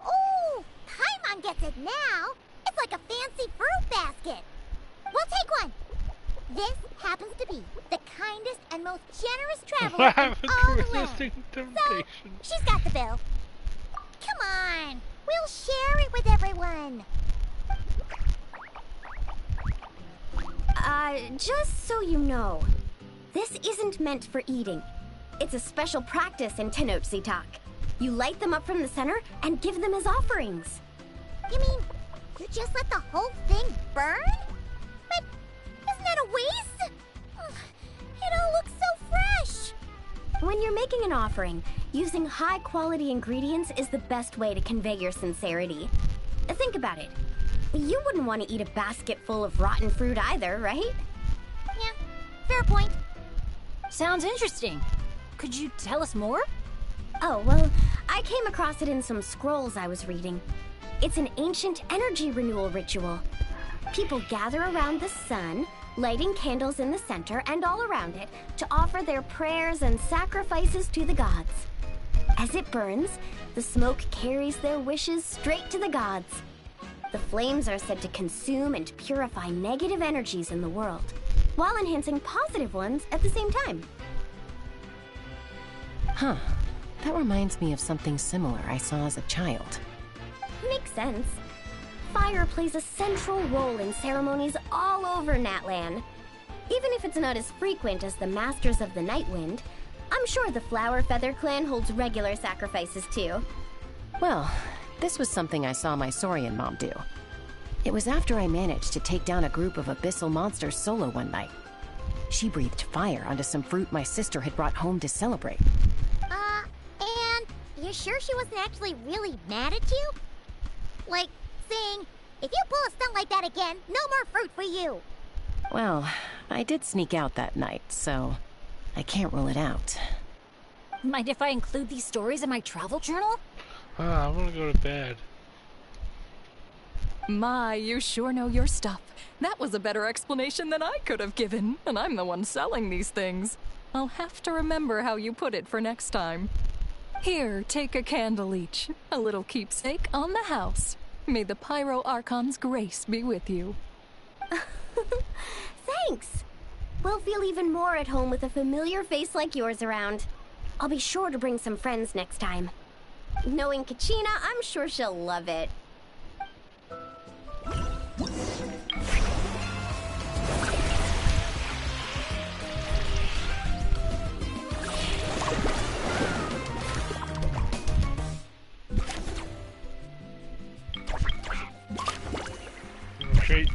Oh, Paimon gets it now. It's like a fancy fruit basket. We'll take one. This happens to be the kindest and most generous traveler in all the land. So, she's got the bill. Come on, we'll share it with everyone. Just so you know, this isn't meant for eating. It's a special practice in Tenochtitlan. You light them up from the center and give them as offerings. You mean, you just let the whole thing burn? But isn't that a waste? It all looks so fresh. When you're making an offering, using high-quality ingredients is the best way to convey your sincerity. Think about it. You wouldn't want to eat a basket full of rotten fruit either, right? Yeah, fair point. Sounds interesting. Could you tell us more? Oh, well, I came across it in some scrolls I was reading. It's an ancient energy renewal ritual. People gather around the sun, lighting candles in the center and all around it to offer their prayers and sacrifices to the gods. As it burns, the smoke carries their wishes straight to the gods. The flames are said to consume and purify negative energies in the world, while enhancing positive ones at the same time. Huh. That reminds me of something similar I saw as a child. Makes sense. Fire plays a central role in ceremonies all over Natlan. Even if it's not as frequent as the Masters of the Nightwind, I'm sure the Flower Feather clan holds regular sacrifices too. Well, this was something I saw my Saurian mom do. It was after I managed to take down a group of abyssal monsters solo one night. She breathed fire onto some fruit my sister had brought home to celebrate. And you're sure she wasn't actually really mad at you? Like, saying, if you pull a stunt like that again, no more fruit for you. Well, I did sneak out that night, so I can't rule it out. Mind if I include these stories in my travel journal? I want to go to bed. My, you sure know your stuff. That was a better explanation than I could have given, and I'm the one selling these things. I'll have to remember how you put it for next time. Here, take a candle each, a little keepsake on the house. May the Pyro Archon's grace be with you. Thanks! We'll feel even more at home with a familiar face like yours around. I'll be sure to bring some friends next time. Knowing Kachina, I'm sure she'll love it. Treat.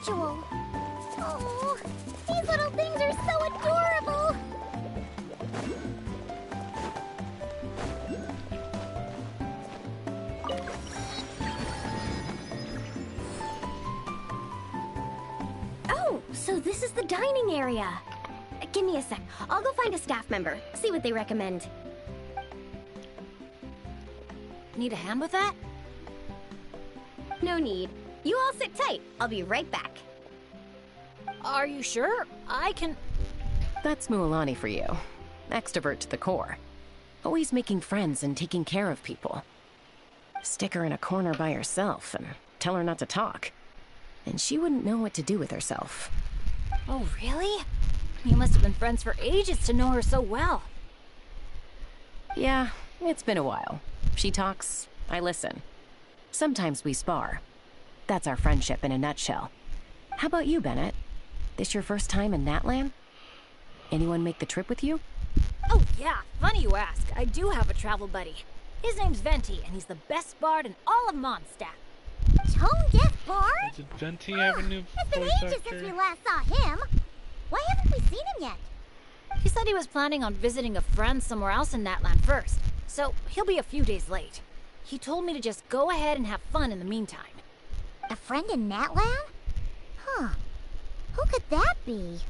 ritual. Oh, these little things are so adorable. Oh, so this is the dining area. Give me a sec. I'll go find a staff member, see what they recommend. Need a hand with that? No need. You all sit tight. I'll be right back. Are you sure? I can... That's Mualani for you. Extrovert to the core. Always making friends and taking care of people. Stick her in a corner by herself and tell her not to talk. And she wouldn't know what to do with herself. Oh, really? You must have been friends for ages to know her so well. Yeah, it's been a while. She talks, I listen. Sometimes we spar. That's our friendship in a nutshell. How about you, Bennett? This your first time in Natlan? Anyone make the trip with you? Oh yeah, funny you ask. I do have a travel buddy. His name's Venti, and he's the best bard in all of Mondstadt. Tone-deaf bard? Did Venti have a new It's been voice ages actor? since we last saw him. Why haven't we seen him yet? He said he was planning on visiting a friend somewhere else in Natlan first, so he'll be a few days late. He told me to just go ahead and have fun in the meantime. A friend in Natlan? Huh. Who could that be?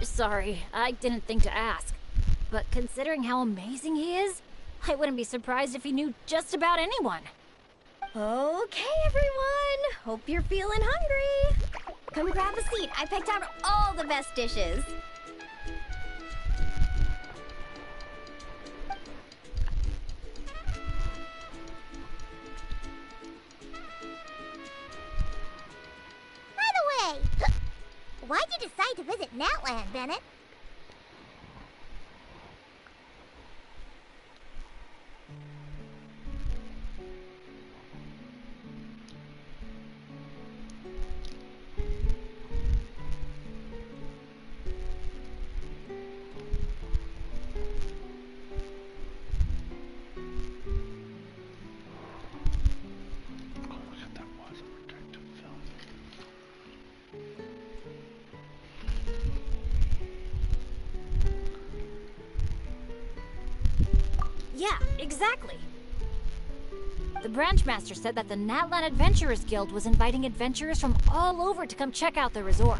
Sorry, I didn't think to ask. But considering how amazing he is, I wouldn't be surprised if he knew just about anyone. Okay, everyone. Hope you're feeling hungry. Come grab a seat. I picked out all the best dishes. By the way, why'd you decide to visit Natlan, Bennett? Yeah, exactly. The Branchmaster said that the Natlan Adventurers Guild was inviting adventurers from all over to come check out the resort,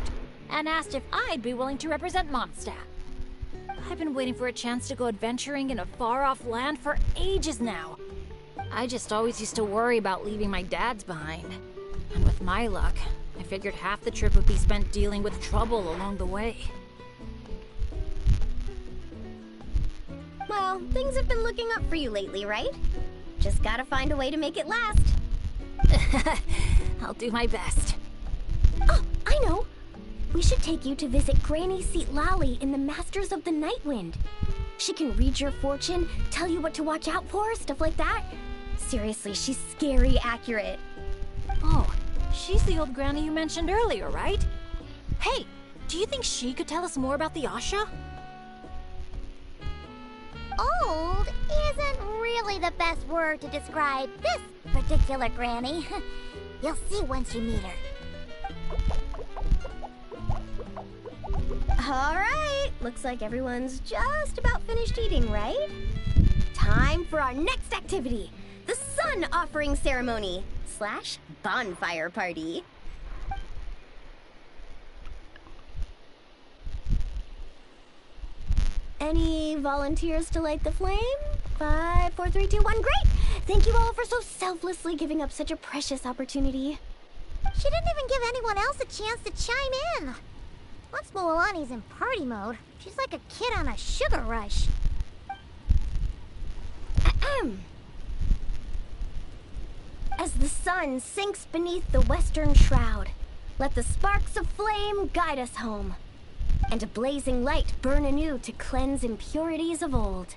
and asked if I'd be willing to represent Mondstadt. I've been waiting for a chance to go adventuring in a far-off land for ages now. I just always used to worry about leaving my dads behind. And with my luck, I figured half the trip would be spent dealing with trouble along the way. Well, things have been looking up for you lately, right? Just gotta find a way to make it last. I'll do my best. Oh, I know! We should take you to visit Granny Seat Lally in the Masters of the Nightwind. She can read your fortune, tell you what to watch out for, stuff like that. Seriously, she's scary accurate. Oh, she's the old granny you mentioned earlier, right? Hey, do you think she could tell us more about the Asha? Old isn't really the best word to describe this particular granny. You'll see once you meet her. Alright, looks like everyone's just about finished eating, right? Time for our next activity, the Sun Offering Ceremony / bonfire party. Any volunteers to light the flame? 5, 4, 3, 2, 1, great! Thank you all for so selflessly giving up such a precious opportunity. She didn't even give anyone else a chance to chime in. Once Mualani's in party mode, she's like a kid on a sugar rush. Ahem. As the sun sinks beneath the western shroud, let the sparks of flame guide us home, and a blazing light burn anew to cleanse impurities of old.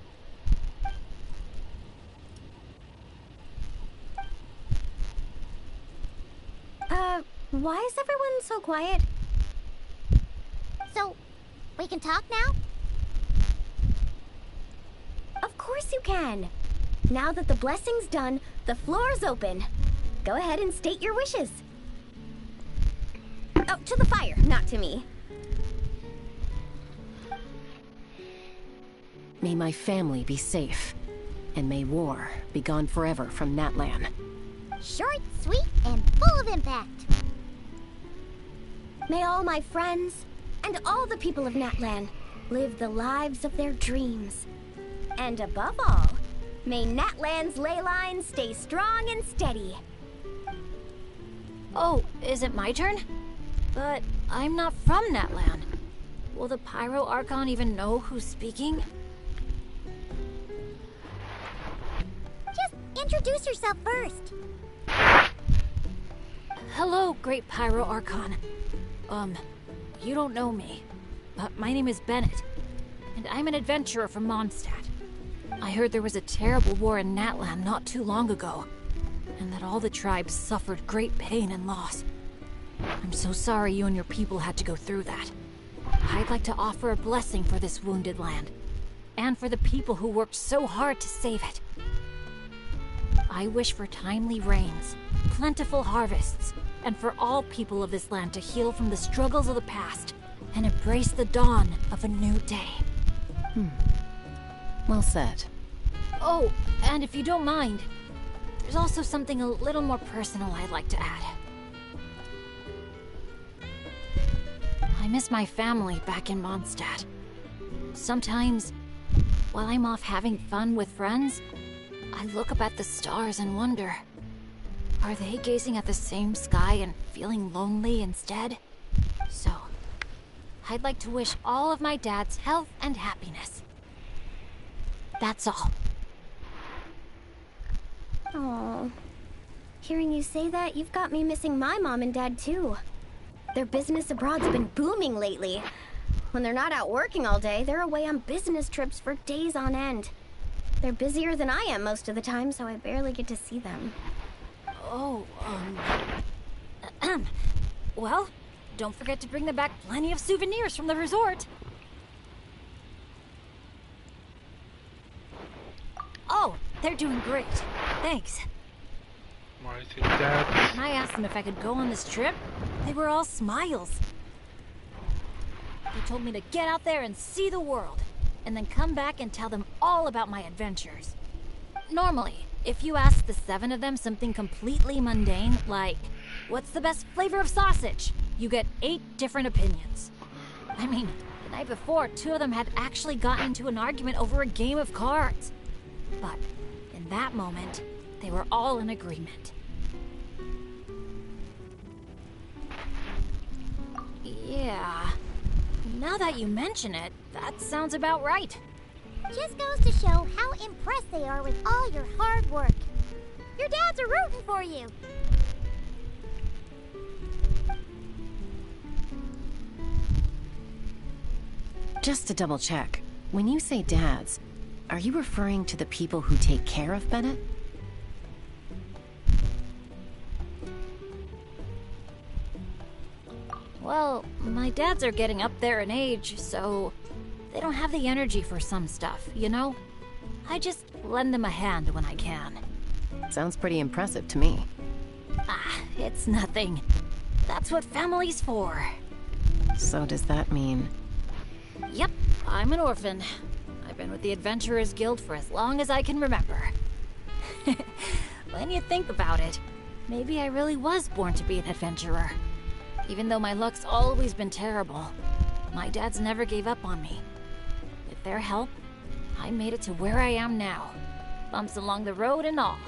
Why is everyone so quiet? So, we can talk now? Of course you can. Now that the blessing's done, the floor's open. Go ahead and state your wishes. Oh, to the fire, not to me. May my family be safe, and may war be gone forever from Natlan. Short, sweet, and full of impact. May all my friends and all the people of Natlan live the lives of their dreams. And above all, may Natlan's ley lines stay strong and steady. Oh, is it my turn? But I'm not from Natlan. Will the Pyro Archon even know who's speaking? Just introduce yourself first. Hello, Great Pyro Archon. You don't know me, but my name is Bennett, and I'm an adventurer from Mondstadt. I heard there was a terrible war in Natlan not too long ago, and that all the tribes suffered great pain and loss. I'm so sorry you and your people had to go through that. I'd like to offer a blessing for this wounded land, and for the people who worked so hard to save it. I wish for timely rains, plentiful harvests, and for all people of this land to heal from the struggles of the past and embrace the dawn of a new day. Well said. Oh, and if you don't mind, there's also something a little more personal I'd like to add. I miss my family back in Mondstadt. Sometimes, while I'm off having fun with friends, I look up at the stars and wonder, are they gazing at the same sky and feeling lonely instead? So, I'd like to wish all of my dad's health and happiness. That's all. Oh, hearing you say that, you've got me missing my mom and dad too. Their business abroad's been booming lately. When they're not out working all day, they're away on business trips for days on end. They're busier than I am most of the time, so I barely get to see them. Oh, well, don't forget to bring them back plenty of souvenirs from the resort. Oh, they're doing great. Thanks. When I asked them if I could go on this trip, they were all smiles. They told me to get out there and see the world, and then come back and tell them all about my adventures. Normally, if you ask the 7 of them something completely mundane, like, what's the best flavor of sausage? You get 8 different opinions. I mean, the night before, 2 of them had actually gotten into an argument over a game of cards. But in that moment, they were all in agreement. Yeah, now that you mention it, that sounds about right. Just goes to show how impressed they are with all your hard work. Your dads are rooting for you. Just to double check, when you say dads, are you referring to the people who take care of Bennett? Well, my dads are getting up there in age, so they don't have the energy for some stuff, you know? I just lend them a hand when I can. Sounds pretty impressive to me. Ah, it's nothing. That's what family's for. So does that mean... Yep, I'm an orphan. I've been with the Adventurers Guild for as long as I can remember. When you think about it, maybe I really was born to be an adventurer. Even though my luck's always been terrible, my dads never gave up on me. With their help, I made it to where I am now. Bumps along the road and all.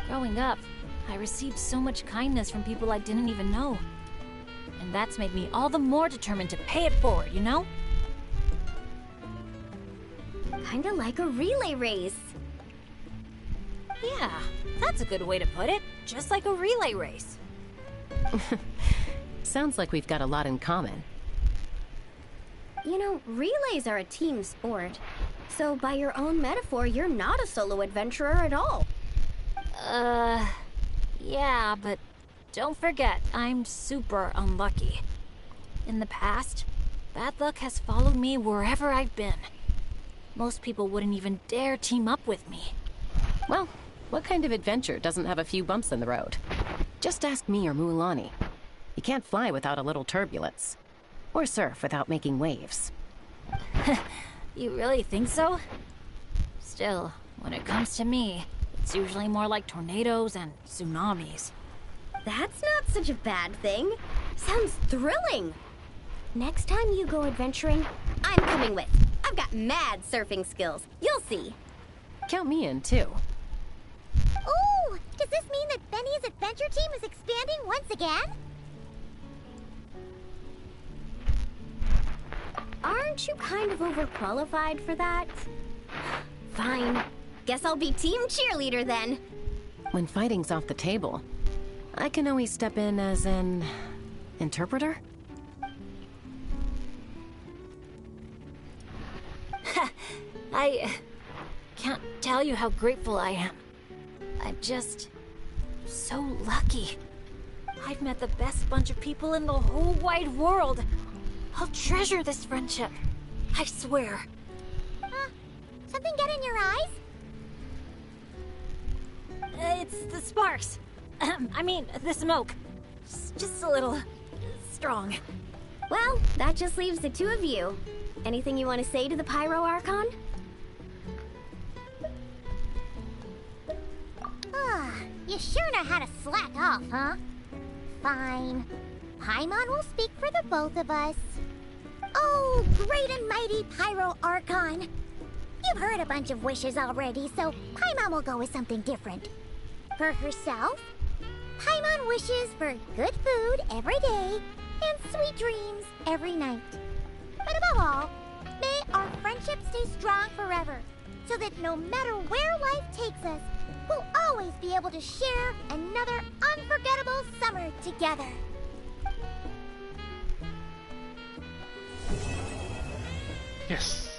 Growing up, I received so much kindness from people I didn't even know. And that's made me all the more determined to pay it forward, you know? Kinda like a relay race. Yeah, that's a good way to put it. Just like a relay race. Sounds like we've got a lot in common. You know, relays are a team sport. So by your own metaphor, you're not a solo adventurer at all. Yeah, but don't forget, I'm super unlucky. In the past, bad luck has followed me wherever I've been. Most people wouldn't even dare team up with me. Well, what kind of adventure doesn't have a few bumps in the road? Just ask me or Mualani. You can't fly without a little turbulence. Or surf without making waves. You really think so? Still, when it comes to me, it's usually more like tornadoes and tsunamis. That's not such a bad thing. Sounds thrilling. Next time you go adventuring, I'm coming with. I've got mad surfing skills. You'll see. Count me in, too. Ooh, does this mean that Benny's adventure team is expanding once again? Aren't you kind of overqualified for that? Fine. Guess I'll be team cheerleader then. When fighting's off the table, I can always step in as an interpreter? I can't tell you how grateful I am. I'm just so lucky. I've met the best bunch of people in the whole wide world. I'll treasure this friendship. I swear. Something get in your eyes? It's the sparks. I mean, the smoke. It's just a little strong. Well, that just leaves the two of you. Anything you want to say to the Pyro Archon? You sure know how to slack off, huh? Fine. Paimon will speak for the both of us. Oh, great and mighty Pyro Archon. You've heard a bunch of wishes already, so Paimon will go with something different. For herself, Paimon wishes for good food every day and sweet dreams every night. But above all, may our friendship stay strong forever, so that no matter where life takes us, we'll always be able to share another unforgettable summer together. Yes.